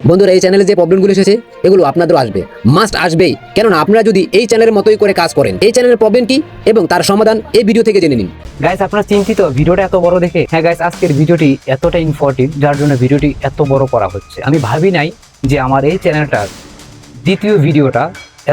বন্ধুরা, এই চ্যানেলে যে প্রবলেমগুলো এসেছে এগুলো আপনাদেরও আসবে, মাস্ট আসবেই। কেননা আপনারা যদি এই চ্যানেলের মতোই করে কাজ করেন, এই চ্যানেলের প্রবলেম কি এবং তার সমাধান এই ভিডিও থেকে জেনে নিন। গাইস, আপনারা চিন্তিত ভিডিওটা এত বড় দেখে? হ্যাঁ গাইস, আজকের ভিডিওটি এতটা ইম্পর্টেন্ট যার জন্য ভিডিওটি এত বড় করা হচ্ছে। আমি ভাবি নাই যে আমার এই চ্যানেলটার দ্বিতীয় ভিডিওটা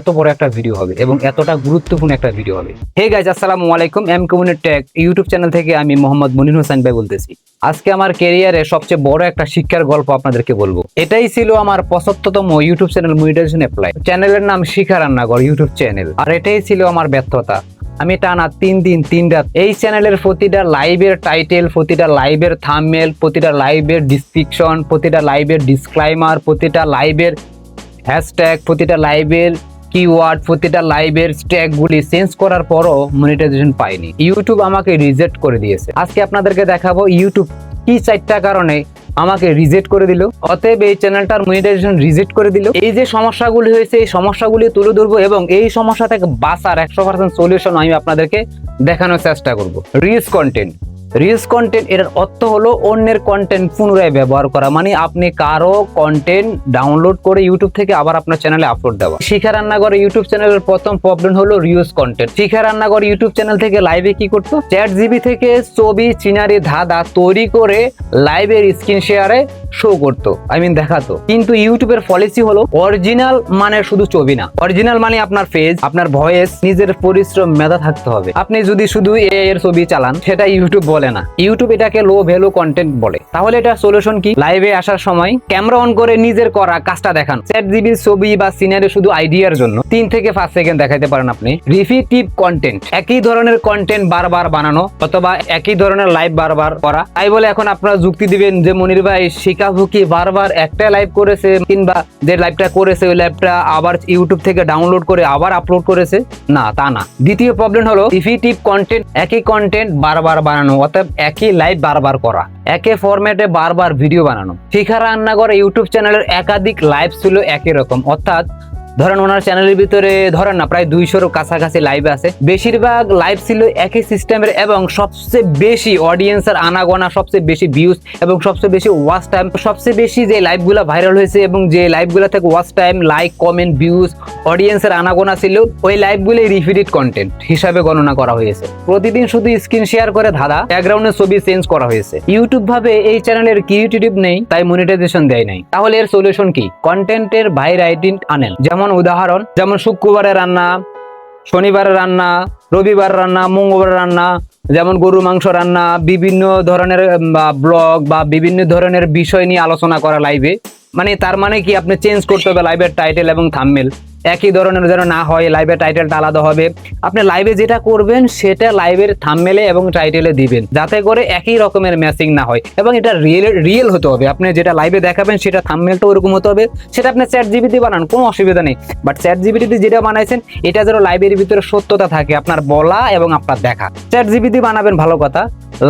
এত বড় একটা ভিডিও হবে এবং এতটা গুরুত্বপূর্ণ একটা ভিডিও হবে। হে গাইস, আসসালামু আলাইকুম। M community tech YouTube channel থেকে আমি মোহাম্মদ মনির হোসেন ভাই বলতেছি। আজকে আমার ক্যারিয়ারে সবচেয়ে বড় একটা শিক্ষার গল্প আপনাদেরকে বলবো। এটাই ছিল আমার 75তম ইউটিউব চ্যানেল মনিটাইজেশন অ্যাপ্লাই। চ্যানেলের নাম শিখা রান্নাঘর ইউটিউব চ্যানেল, আর এটাই ছিল আমার ব্যর্থতা। আমি টানা 3 দিন 3 রাত এই চ্যানেলের প্রতিটা লাইভের টাইটেল, প্রতিটা লাইভের থাম্বনেল, প্রতিটা লাইভের ডিসক্রিপশন, প্রতিটা লাইভের ডিসক্লাইমার, প্রতিটা লাইভের হ্যাশট্যাগ, প্রতিটা লাইভের কিওয়ার্ড, প্রতিটা লাইভের ট্যাগগুলি চেঞ্জ করার পরও মনিটাইজেশন পাইনি। ইউটিউব আমাকে রিজেক্ট করে দিয়েছে। আজকে আপনাদেরকে দেখাবো ইউটিউব কি 4টা কারণে আমাকে রিজেক্ট করে দিল, অতএব এই চ্যানেলটার মনিটাইজেশন রিজেক্ট করে দিল। এই যে সমস্যাগুলি হয়েছে এই সমস্যাগুলি তুলে ধরবো এবং এই সমস্যা থেকে বাঁচার 100% সলিউশন আমি আপনাদেরকে দেখানোর চেষ্টা করব। রিলস কন্টেন্ট এর অর্থ হলো অন্যের কন্টেন্ট পুনরায় ব্যবহার করা, মানে আপনি কারো কন্টেন্ট ডাউনলোড করে ইউটিউব থেকে আবার আপনার চ্যানেলে আপলোড দেওয়া। শিখা রান্নাঘর ইউটিউব চ্যানেলের প্রথম প্রবলেম হলো রিলস কন্টেন্ট। শিখা রান্নাঘর ইউটিউব চ্যানেল থেকে লাইভে কি করতো, চ্যাট জিবি থেকে ছবি চিনারি ধাঁধা তৈরি করে লাইভের স্ক্রিন শেয়ারে শো করতো, দেখাতো। কিন্তু ইউটিউবের পলিসি হলো অরিজিনাল মানে শুধু ছবি না, অরিজিনাল মানে আপনার ফেস, আপনার ভয়েস, নিজের পরিশ্রম, মেধা থাকতে হবে। আপনি যদি শুধু এআই এর ছবি চালান সেটা ইউটিউব বলে না, ইউটিউব এটাকে লো ভ্যালু কন্টেন্ট বলে। তাহলে এটা সলিউশন কি? লাইভে আসার সময় ক্যামেরা অন করে নিজের করা কাজটা দেখান। চ্যাট জিবির ছবি বা সিনারি শুধু আইডিয়ার জন্য 3 থেকে 5 সেকেন্ড দেখাইতে পারেন আপনি। রিপিটিভ কন্টেন্ট, একই ধরনের কন্টেন্ট বারবার বানানো অথবা একই ধরনের লাইভ বারবার করা। তাই বলে এখন আপনারা যুক্তি দিবেন যে মনির ভাই শিকাভুকি বারবার একটা লাইভ করেছে কিংবা যে লাইভটা করেছে ওই লাইভটা আবার ইউটিউব থেকে ডাউনলোড করে আবার আপলোড করেছে, না তা না। দ্বিতীয় প্রবলেম হলো রিপিটিভ কন্টেন্ট, একই কন্টেন্ট বারবার বানানো অর্থাৎ একই লাইভ বারবার করা, একই ফরম্যাটে বারবার ভিডিও বানানো। শিখা রান্নাঘর ইউটিউব চ্যানেলের একাধিক লাইভ ছিল একই রকম, অর্থাৎ ধরেন ওনার চ্যানেলের ভিতরে ধরেন না প্রায় 200-র কাছাকাছি লাইভ আছে। বেশিরভাগ লাইভ ছিল একই সিস্টেমের এবং সবচেয়ে বেশি অডিয়েন্সের আনাগোনা, সবচেয়ে বেশি ভিউজ এবং সবচেয়ে বেশি ওয়াচ টাইম, সবচেয়ে বেশি যে লাইভগুলো ভাইরাল হয়েছে এবং যে লাইভগুলো থেকে watch time, like, comment, views, অডিয়েন্সের আনাগোনা ছিল, ওই লাইভগুলোই রিপিটেড কন্টেন্ট হিসাবে গণনা করা হয়েছে। প্রতিদিন শুধু স্ক্রিন শেয়ার করে ধাঁধা, ব্যাকগ্রাউন্ডের ছবি চেঞ্জ করা হয়েছে। ইউটিউব ভাবে এই চ্যানেলের ক্রিয়েটিভ নেই তাই মনিটাইজেশন দেয় নাই। তাহলে এর সলিউশন কি? কন্টেন্টের ভ্যারাইটি আনেন। উদাহরণ যেমন শুক্রবারের রান্না, শনিবারের রান্না, রবিবার রান্না, মঙ্গলবার রান্না, যেমন গরু মাংস রান্না, বিভিন্ন ধরনের ব্লগ বা বিভিন্ন ধরনের বিষয় নিয়ে আলোচনা করা লাইভে। তার মানে কি আপনি চেঞ্জ করতে হবে লাইভের টাইটেল এবং থাম্বনেল, একই ধরনের যেন না হয়, লাইভের টাইটেলটা আলাদা হবে। আপনি লাইভে যেটা করবেন সেটা লাইভের থাম্বনেলে এবং টাইটেলে দিবেন, যাতে করে একই রকমের ম্যাচিং না হয় এবং এটা রিয়েল হতে হবে। আপনি যেটা লাইভে দেখাবেন সেটা থাম্বনেলটা ওরকম হতে হবে। সেটা আপনি চ্যাট জিবিতে বানান, কোনো অসুবিধা নেই, বাট চ্যাট জিবিতে যেটা বানাইছেন এটা যেন লাইভের ভিতরে সত্যতা থাকে, আপনার বলা এবং আপনার দেখা। চ্যাট জিবিতে বানাবেন ভালো কথা,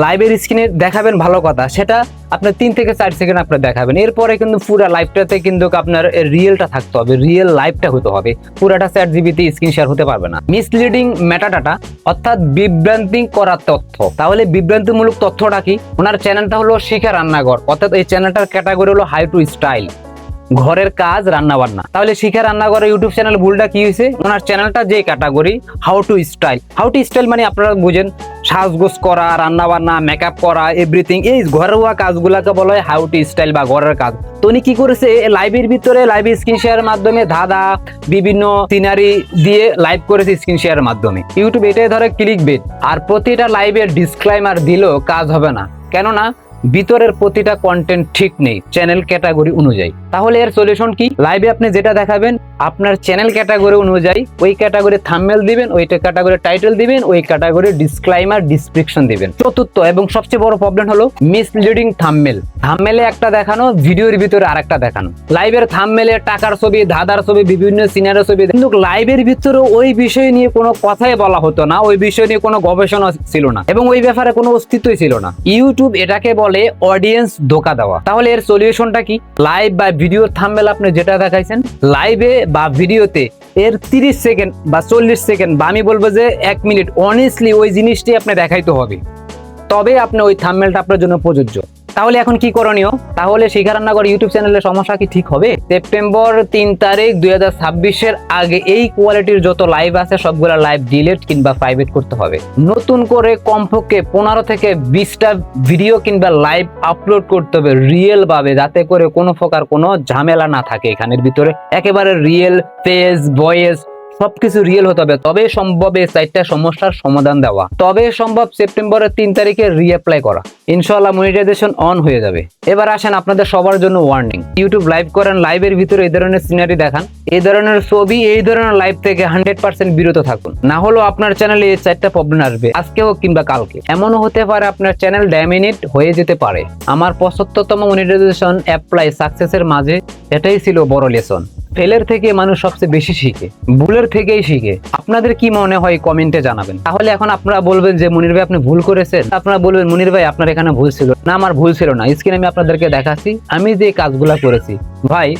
লাইভের স্ক্রিনে দেখাবেন ভালো কথা, সেটা আপনার 3 থেকে 4 সেকেন্ড আপনার দেখাবেন। এরপরে কিন্তু পুরো লাইভটাতে কিন্তু আপনার রিয়েলটা থাকতে হবে, রিয়েল লাইভটা হতে হবে, পুরাটা চ্যাট জিবিতে স্ক্রিন শেয়ার হতে পারবে না। মিসলিডিং মেটাডাটা অর্থাৎ বিভ্রান্তি করার তথ্য। তাহলে বিভ্রান্তিমূলক তথ্যটা কি? ওনার চ্যানেলটা হলো শিখা রান্নাঘর, অর্থাৎ এই চ্যানেলটার ক্যাটাগরি হলো হাউ টু স্টাইল, ঘরের কাজ, রান্না বান্না। তাহলে শিখা রান্নাঘর ইউটিউব চ্যানেল ভুলটা কি হয়েছে? ওনার চ্যানেলটা যে ক্যাটাগরি হাউ টু স্টাইল মানে আপনারা বুঝেন সাজগোজ করা, রান্না বান্না, মেকআপ করা, এভরিথিং, এই ঘরোয়া কাজগুলাকে বলা হয় হাউ টু স্টাইল বা ঘরের কাজ। তো উনি কি করেছে লাইভের ভিতরে লাইভ স্ক্রিন শেয়ারের মাধ্যমে ধাঁধা, বিভিন্ন সিনারি দিয়ে লাইভ করেছে স্ক্রিন শেয়ারের মাধ্যমে। ইউটিউব এটাই ধরে ক্লিক বেট, আর প্রতিটা লাইভের ডিসক্লাইমার দিলেও কাজ হবে না, কেননা ভিতরের প্রতিটা কন্টেন্ট ঠিক নেই চ্যানেল ক্যাটাগরি অনুযায়ী। তাহলে এর সলিউশন কি? লাইভে আপনি যেটা দেখাবেন আপনার চ্যানেল ক্যাটাগরি অনুযায়ী ওই ক্যাটাগরি থাম্বনেল দিবেন, ওই ক্যাটাগরি টাইটেল দিবেন, ওই ক্যাটাগরি ডিসক্লাইমার ডিসক্রিপশন দিবেন। চতুর্থ এবং সবচেয়ে বড় প্রবলেম হলো মিসলিডিং থাম্বনেল। থাম্বনেলে একটা দেখানো, ভিডিওর ভিতরে আরেকটা দেখানো। লাইভের থাম্বনেলে টাকার ছবি, ধাঁধার ছবি, বিভিন্ন সিনারির ছবি, কিন্তু লাইভের ভিতরে ওই বিষয় নিয়ে কোনো কথাই বলা হতো না, ওই বিষয় নিয়ে কোনো গবেষণা ছিল না এবং ওই ব্যাপারে কোনো অস্তিত্বই ছিল না। ইউটিউব এটাকে বলে অডিয়েন্স ধোঁকা দেওয়া। তাহলে এর সলিউশনটা কি? লাইভ বা ভিডিওর থাম্বনেল আপনি যেটা দেখাইছেন লাইভে বা ভিডিওতে এর 30 সেকেন্ড বা 40 সেকেন্ড বা আমি বলবো যে 1 মিনিট অনেস্টলি ওই জিনিসটি আপনি দেখাইতে হবে, তবে আপনি ওই থাম্বনেলটা আপনার জন্য প্রযোজ্য। তাহলে এখন কি করণীয়? তাহলে শিখা রান্নাঘর ইউটিউব চ্যানেলের সমস্যা কি ঠিক হবে? সেপ্টেম্বর 3 তারিখ 2026-এর আগে এই কোয়ালিটির যত লাইভ আছে সবগুলা লাইভ ডিলিট কিংবা প্রাইভেট করতে হবে। নতুন করে কমপক্ষে 15 থেকে 20টা ভিডিও কিংবা লাইভ আপলোড করতে হবে রিয়েল ভাবে, যাতে করে কোনো প্রকার কোনো ঝামেলা না থাকে এখানের ভিতরে। একেবারে রিয়েল ফেস ভয়েস সবকিছু রিয়েল হতে হবে, তবে সম্ভব এই 4টা সমস্যার সমাধান দেওয়া, তবে সম্ভব সেপ্টেম্বরের 3 তারিখে রিঅ্যাপ্লাই করা। ইনশাআল্লাহ মনিটাইজেশন অন হয়ে যাবে। এবার আসেন আপনাদের সবার জন্য ওয়ার্নিং। ইউটিউব লাইভ করেন, লাইভের ভিতরে এই ধরনের সিনারি দেখান, এই ধরনের ছবি, এই ধরনের লাইভ থেকে 100% বিরত থাকুন। না হলেও আপনার চ্যানেলে এই 4টা প্রবলেম আসবে, আজকে হোক কিংবা কালকে। এমনও হতে পারে আপনার চ্যানেল ড্যামিনেট হয়ে যেতে পারে। আমার 75তম মনিটাইজেশন অ্যাপ্লাই সাকসেসের মাঝে এটাই ছিল বড় লেসন। ফেলের থেকে মানুষ সবচেয়ে বেশি শিখে, ভুলের থেকেই শিখে। আপনাদের কি মনে হয় কমেন্টে জানাবেন। তাহলে এখন আপনারা বলবেন যে মনির ভাই আপনি ভুল করেছেন, আপনারা বলবেন মনির ভাই আপনার এখানে ভুল ছিল না। আমার ভুল ছিল না, স্ক্রিনে আমি আপনাদেরকে দেখাচ্ছি আমি যে কাজগুলা করেছি। ভাই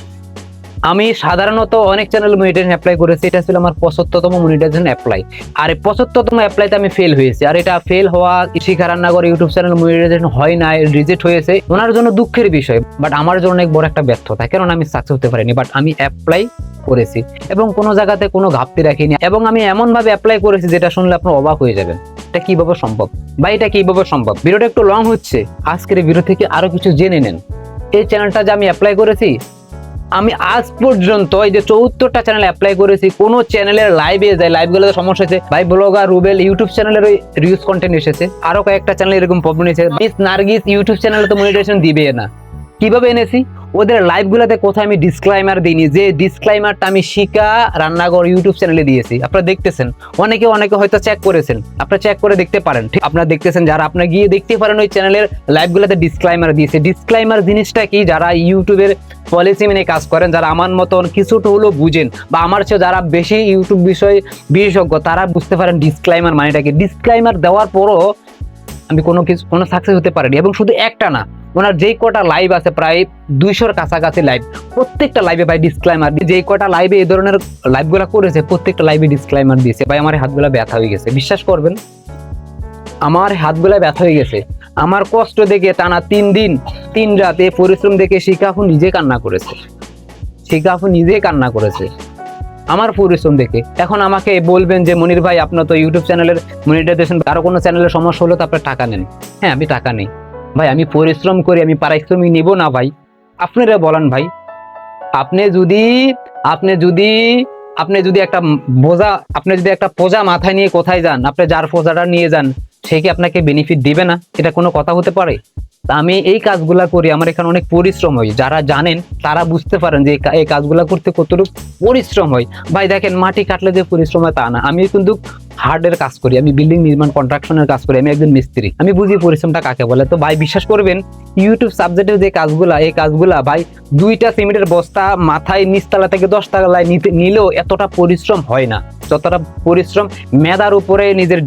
আমি সাধারণত অনেক চ্যানেল মনিটাইজেশন অ্যাপ্লাই করেছি, এটা ছিল আমার 75তম মনিটাইজেশন অ্যাপ্লাই। আর এই 75তম অ্যাপ্লাইতে আমি ফেল হয়েছি। আর এটা ফেল হওয়া, শিখা রান্নাঘর ইউটিউব চ্যানেল মনিটাইজেশন হয় না, রিজেক্ট হয়েছে, ওনার জন্য দুঃখের বিষয়। বাট আমার জন্য অনেক বড় একটা ব্যর্থতা, কেননা আমি সাকসেস হতে পারিনি। বাট আমি অ্যাপ্লাই করেছি এবং কোনো জায়গাতে কোনো ঘাপতি রাখিনি, এবং আমি এমন ভাবে অ্যাপ্লাই করেছি যেটা শুনলে আপনার অবাক হয়ে যাবেন। এটা কিভাবে সম্ভব ভাই? এটা কিভাবে সম্ভব? ভিডিওটা একটু লং হচ্ছে, আজকের এই ভিডিও থেকে আরো কিছু জেনে নেন। এই চ্যানেলটা যে আমি অ্যাপ্লাই করেছি, আমি আজ পর্যন্ত এই যে 74টা চ্যানেল অ্যাপ্লাই করেছি, কোন চ্যানেলের লাইভে যায়, লাইভগুলোতে সমস্যা হয়েছে। ভাই ব্লগার রুবেল ইউটিউব চ্যানেলের ওই রিউজ কন্টেন্ট এসেছে, আরো কয়েকটা চ্যানেলে এরকম প্রবলেম এসেছে। মিস নার্গিস ইউটিউব চ্যানেলে তো মনিটাইজেশন দিবে না। কিভাবে এনেছি? ওদের লাইভগুলোতে কোথায় আমি ডিসক্লাইমার দিইনি, যে ডিসক্লাইমারটা আমি শিখা রান্নাঘর ইউটিউব চ্যানেলে দিয়েছি। আপনারা দেখতেছেন, অনেকে হয়তো চেক করেছেন, আপনারা চেক করে দেখতে পারেন। আপনারা দেখতেছেন, যারা আপনারা গিয়ে দেখতে পারেন ওই চ্যানেলের লাইভগুলোতে ডিসক্লাইমার দিয়েছে। ডিসক্লাইমার জিনিসটা কি? যারা ইউটিউবের পলিসি মেনে কাজ করেন, যারা আমার মতন কিছুটা হলেও বুঝেন, বা আমার চেয়ে যারা বেশি ইউটিউব বিষয়ে বিশেষজ্ঞ, তারা বুঝতে পারেন ডিসক্লাইমার মানেটা কি। ডিসক্লাইমার দেওয়ার পরও আমি কোনো সাকসেস হতে পারিনি। এবং শুধু একটা না, ওনার যেই কটা লাইভ আছে, প্রায় 200-র কাছাকাছি লাইভ, প্রত্যেকটা লাইভে ভাই ডিসক্লাইমার, যেই কটা লাইভে এই ধরনের লাইভগুলো করেছে প্রত্যেকটা লাইভে ডিসক্লাইমার দিয়েছে। ভাই আমার হাতগুলো ব্যথা হয়ে গেছে, বিশ্বাস করবেন আমার হাতগুলো ব্যথা হয়ে গেছে। আমার কষ্ট দেখে টানা 3 দিন 3 রাত এই পরিশ্রম দেখে শিখা আপু নিজে কান্না করেছে। শিখা আপু নিজে কান্না করেছে আমার পরিশ্রম দেখে। এখন আমাকে বলবেন যে মনির ভাই আপনার তো ইউটিউব চ্যানেলের মনিটাইজেশন, আরো কোনো চ্যানেলের সমস্যা হলো তো আপনার টাকা নেন। হ্যাঁ, আমি টাকা নেই ভাই, আমি পরিশ্রম করি, আমি পারিশ্রমিক নিব না ভাই। আপনারা বলেন ভাই, আপনি যদি একটা পোজা মাথায় নিয়ে কোথায় যান, আপনি যার পোজাটা নিয়ে যান, সে কি আপনাকে বেনিফিট দিবে না? এটা কোনো কথা হতে পারে? তা আমি এই কাজগুলা করি, আমার এখানে অনেক পরিশ্রম হয়। যারা জানেন তারা বুঝতে পারেন যে এই কাজগুলা করতে কতটুকু পরিশ্রম হয়। ভাই দেখেন, মাটি কাটলে যে পরিশ্রম হয় তা না। আমি কিন্তু হার্ডের কাজ করি, আমি বিল্ডিং নির্মাণ কন্ট্রাকশনের কাজ করি, আমি একজন মিস্ত্রি, আমি বুঝি পরিশ্রমটা কাকে বলে। তো ভাই বিশ্বাস করবেন, ইউটিউব সাবজেক্টের যে কাজগুলা, এই কাজগুলা ভাই 2টা সিমেন্টের বস্তা মাথায় নিচতলা থেকে 10 তলায় নিলেও এতটা পরিশ্রম হয় না, যতটা পরিশ্রম মেধার উপরে, নিজের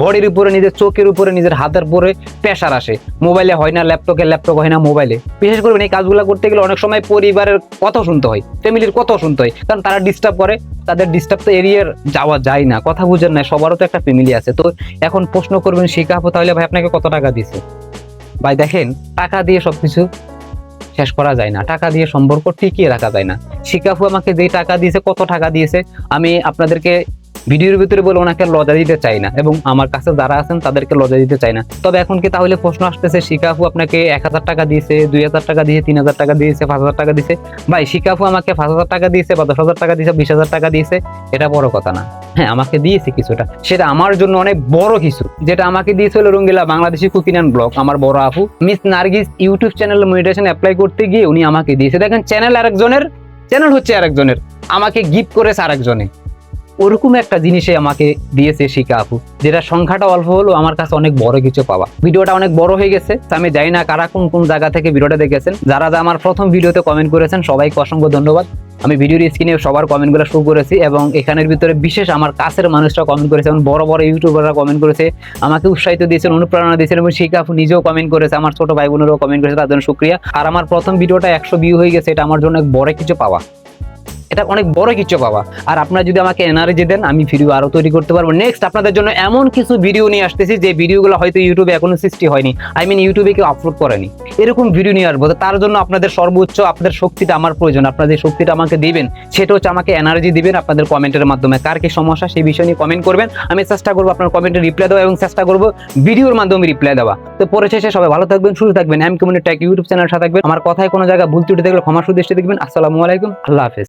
বডির উপরে, নিজের চোখের উপরে, নিজের হাতের উপরে প্রেশার আসে। মোবাইলে হয় না, ল্যাপটপ হয় না, মোবাইলে। বিশেষ করে এই কাজগুলো করতে গেলে অনেক সময় পরিবারের কথা শুনতে হয়, ফ্যামিলির কথা শুনতে হয়, কারণ তারা ডিস্টার্ব করে। তাদের ডিস্টার্ব তো এড়িয়ে যাওয়া যায় না, কথা বুঝেন না, সবারও তো একটা ফ্যামিলি আছে। তো এখন প্রশ্ন করবেন শিখা আপু তাহলে ভাই আপনাকে কত টাকা দিছে? ভাই দেখেন, টাকা দিয়ে সবকিছু শেষ করা যায় না, টাকা দিয়ে সম্পর্ক টিকিয়ে রাখা যায় না। শিখা আপু আমাকে যে টাকা দিয়েছে, কত টাকা দিয়েছে আমি আপনাদেরকে ভিডিওর ভিতরে বলে ওনাকে লজ্জা দিতে চাই না, এবং আমার কাছে যারা আছেন তাদেরকে লজ্জা দিতে চাই না। তবে এখন কি তাহলে প্রশ্ন আসতেছে, শিখা আপু আপনাকে 1000 টাকা দিয়েছে, 2000 টাকা দিয়েছে, 3000 টাকা দিয়েছে, 5000 টাকা দিয়েছে? ভাই শিখা আপু আমাকে 5000 টাকা দিয়েছে বা 10,000 টাকা দিয়েছে, 20,000 টাকা দিয়েছে, এটা বড় কথা না। হ্যাঁ, আমাকে দিয়েছে কিছুটা, সেটা আমার জন্য অনেক বড় কিছু। যেটা আমাকে দিয়েছিল Rangila Bangladeshi cooking and blog, আমার বড় আপু miss Nargis YouTube channel monetization apply করতে গিয়ে উনি আমাকে দিয়েছে। দেখেন, চ্যানেল হচ্ছে আরেকজনের, আমাকে গিফট করেছে আরেকজনে। ওরকম একটা জিনিসে আমাকে দিয়েছে শিখা আপু, যেটা সংখ্যাটা অল্প হলো আমার কাছে অনেক বড় কিছু পাওয়া। ভিডিওটা অনেক বড় হয়ে গেছে, আমি জানি না কারা কোন জায়গা থেকে ভিডিওটা দেখেছেন। যারা আমার প্রথম ভিডিওতে কমেন্ট করেছেন সবাইকে অসংখ্য ধন্যবাদ। আমি ভিডিওর স্ক্রিনে সবার কমেন্টগুলো শো করেছি, এবং এখানের ভিতরে বিশেষ আমার কাছের মানুষরা কমেন্ট করেছে, এবং বড় বড় ইউটিউবাররা কমেন্ট করেছে, আমাকে উৎসাহিত দিয়েছেন, অনুপ্রেরণা দিয়েছেন, এবং শিখা আপু নিজেও কমেন্ট করেছে, আমার ছোট ভাই বোনেরাও কমেন্ট করেছে, তার জন্য শুকরিয়া। আর আমার প্রথম ভিডিওটা 100 ভিউ হয়ে গেছে, এটা আমার জন্য এক বড় কিছু পাওয়া। এটা অনেক বড় কিছু পাওয়া। আর আপনারা যদি আমাকে এনার্জি দেন, আমি ভিডিও আরো তৈরি করতে পারবো। নেক্সট আপনাদের জন্য এমন কিছু ভিডিও নিয়ে আসতেছি যে ভিডিওগুলো হয়তো ইউটিউবে এখনো সৃষ্টি হয়নি, ইউটিউবে কেউ আপলোড করেনি, এরকম ভিডিও নিয়ে আসবো। তো তার জন্য আপনাদের সর্বোচ্চ আপনাদের শক্তিটা আমার প্রয়োজন। আপনারা যে শক্তিটা আমাকে দিবেন সেটা হচ্ছে আমাকে এনার্জি দিবেন আপনাদের কমেন্টের মাধ্যমে। কার কি সমস্যা সেই বিষয় নিয়ে কমেন্ট করবেন, আমি চেষ্টা করবো আপনার কমেন্টে রিপ্লাই দেওয়া এবং চেষ্টা করবো ভিডিওর মাধ্যমে রিপ্লাই দেওয়া। তো পরে শেষে সবাই ভালো থাকবেন, সুস্থ থাকবেন। M community tech YouTube channel সাথে থাকবেন। আমার কথায় কোনো জায়গায় ভুল ত্রুটি থাকলে ক্ষমা সুদৃষ্টি দেখবেন। আসসালামু আলাইকুম, আল্লাহ হাফেজ।